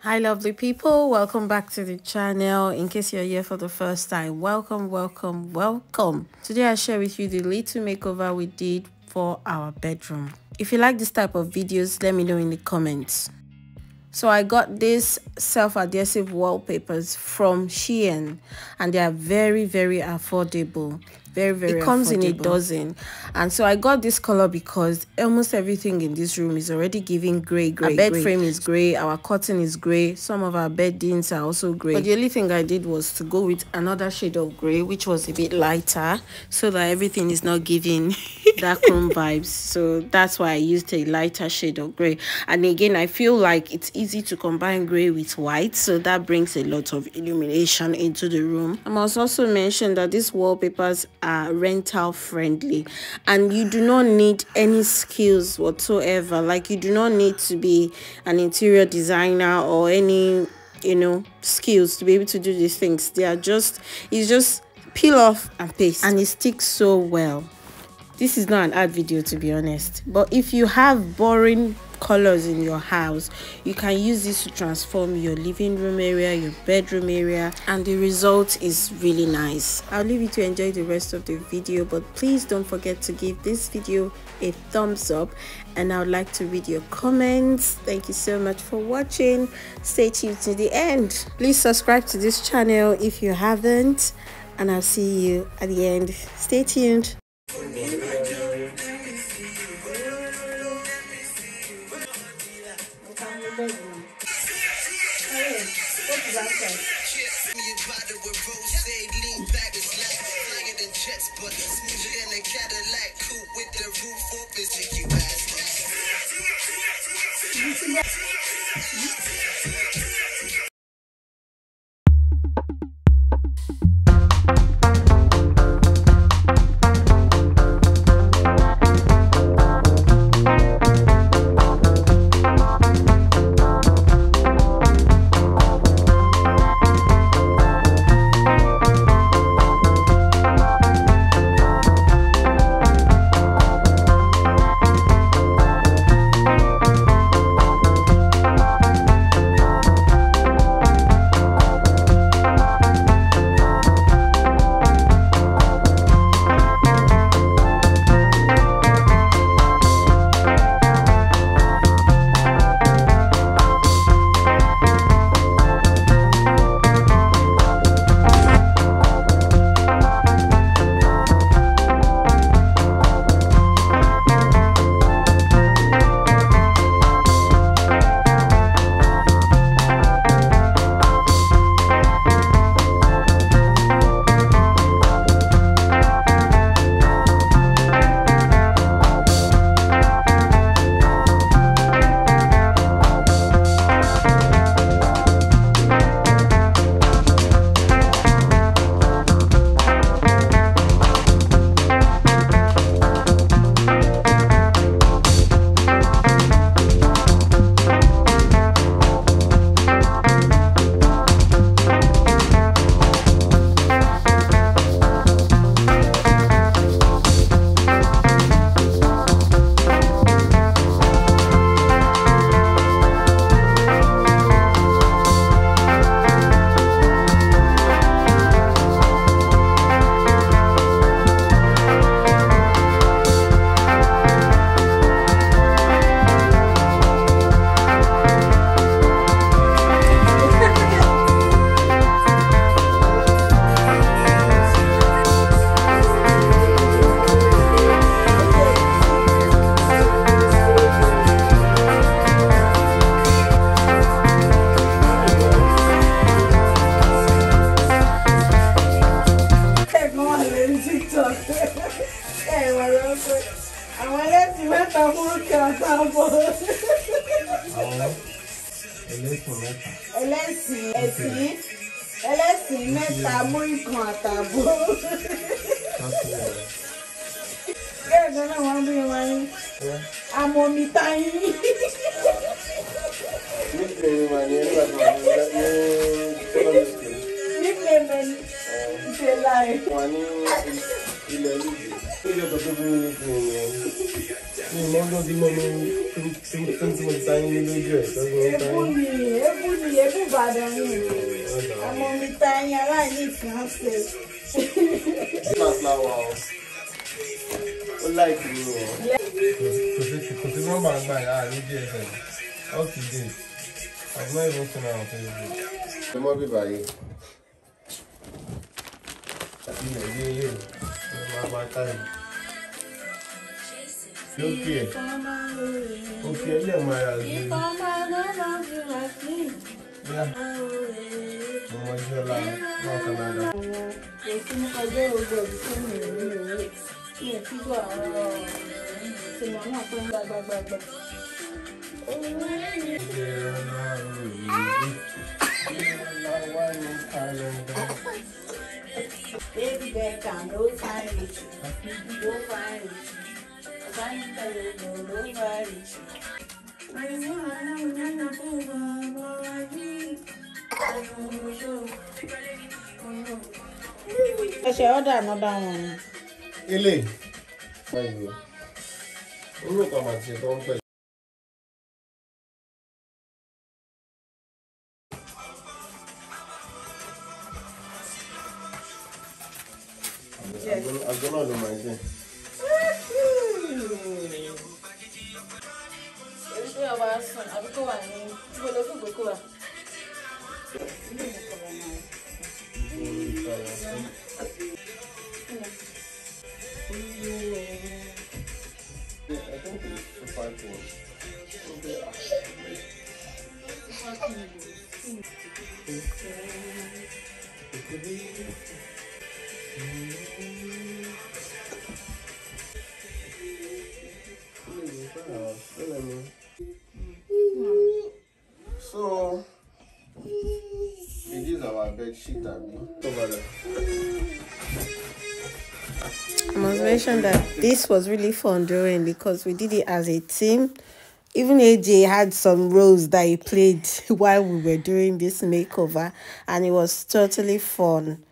Hi lovely people, welcome back to the channel. In case you're here for the first time, welcome. Today I share with you the little makeover we did for our bedroom. If you like this type of videos, let me know in the comments. So I got these self-adhesive wallpapers from SHIEN and they are very affordable. It comes in a dozen, and so I got this color because almost everything in this room is already giving gray. Our bed frame is gray, our curtain is gray, some of our beddings are also gray, but the only thing I did was to go with another shade of gray which was a bit lighter so that everything is not giving dark room vibes. So that's why I used a lighter shade of gray. And again, I feel like it's easy to combine gray with white, so that brings a lot of illumination into the room. I must also mention that these wallpapers are rental friendly and you do not need any skills whatsoever. Like, you do not need to be an interior designer or any skills to be able to do these things. It's just peel off and paste, and it sticks so well. This is not an ad video, to be honest, but if you have boring colors in your house, you can use this to transform your living room area, your bedroom area, and the result is really nice. I'll leave you to enjoy the rest of the video, but please don't forget to give this video a thumbs up, and I would like to read your comments. Thank you so much for watching. Stay tuned to the end. Please subscribe to this channel if you haven't, and I'll see you at the end. Stay tuned. But smoother than a Cadillac coupe with the roof open, make you ẹlẹ́sìn mẹ́ta mú ìkan àtàbọ̀. Bẹ́ẹ̀ gan náà wọ́n bí wọn ní àmọ́ mi táyé. Nígbè mi mà ní ẹgbẹ́ àgbà nígbè mi ṣe láì. Wọ́n ní ilẹ̀ ìlú. Ó yẹ kó tó bí mi ní kí n yẹn. Ní mọ́ ló di mọ́ mi tí mo ti sáyé ní lójú ẹ̀ tó gbọ́n táyé. Ebú Ìbàdàn ni. Ọmọ mi táyé aláìní ìfìhánṣẹ́. Nígbà fúláwà o, ó láìpẹ́ mi o. Kò sí nọ́mbà ń gbà yà á ní GSM. Up to date. I've not even seen her on Facebook. Ṣé mọ́ bíbá yìí? Ilẹ̀ yé yé o, máa ká yìí. Lókè ẹ̀, òkè ẹ̀ lè máa yà sí. Mo mọ iṣẹ́ ọlá náà kan náà dá. Èsì ní ọjọ́ ògbó ìṣẹ́ mi ò ní òwe. Ní ìfíjọ́ àwọn ìṣẹ̀lẹ̀ náà tó ń gbàgbàgbà. Baby back down, no fire rich. No fire rich. No fire rich. I should order another one. Ilé. Báyìí. Orúkọ màá ti tó ń pẹ̀. Àgọ́ náà ló máa ń jẹ́. Èyí tó yà wá sùn, àbíkó wà ní ìgbòlò fún ìgbòkó wa. I think it's 5 So, it is our bed sheet, over there. I must mention that this was really fun doing because we did it as a team. Even AJ had some roles that he played while we were doing this makeover, and it was totally fun.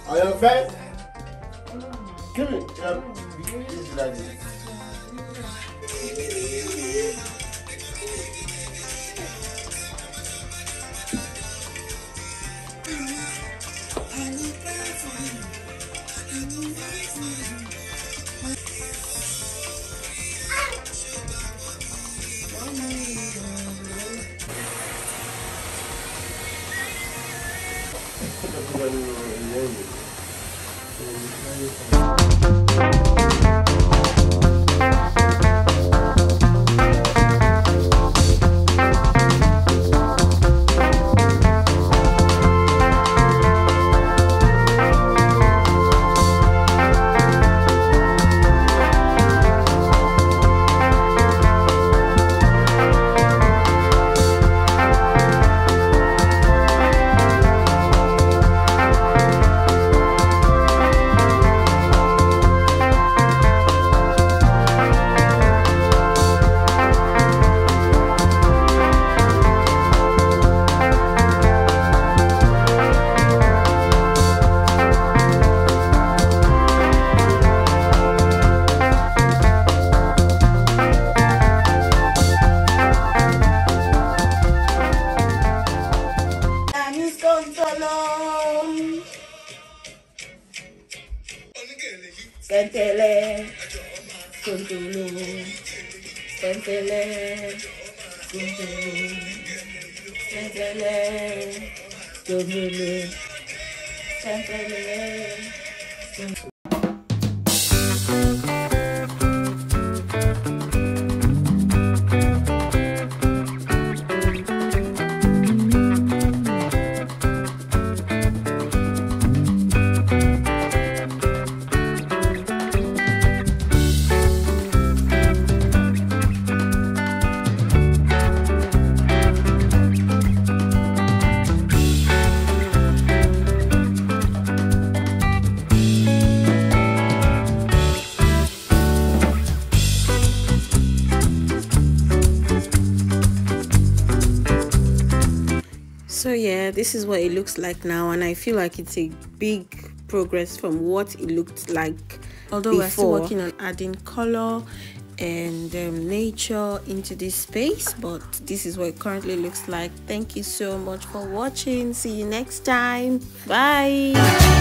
Are you okay? Give it. This is like this. Sentele, Kuntulu, Sentele, Kuntulu, Sentele, Kuntulu, Sentele. this is what it looks like now, and I feel like it's a big progress from what it looked like although before. We're still working on adding color and nature into this space, but this is what it currently looks like. Thank you so much for watching. See you next time. Bye.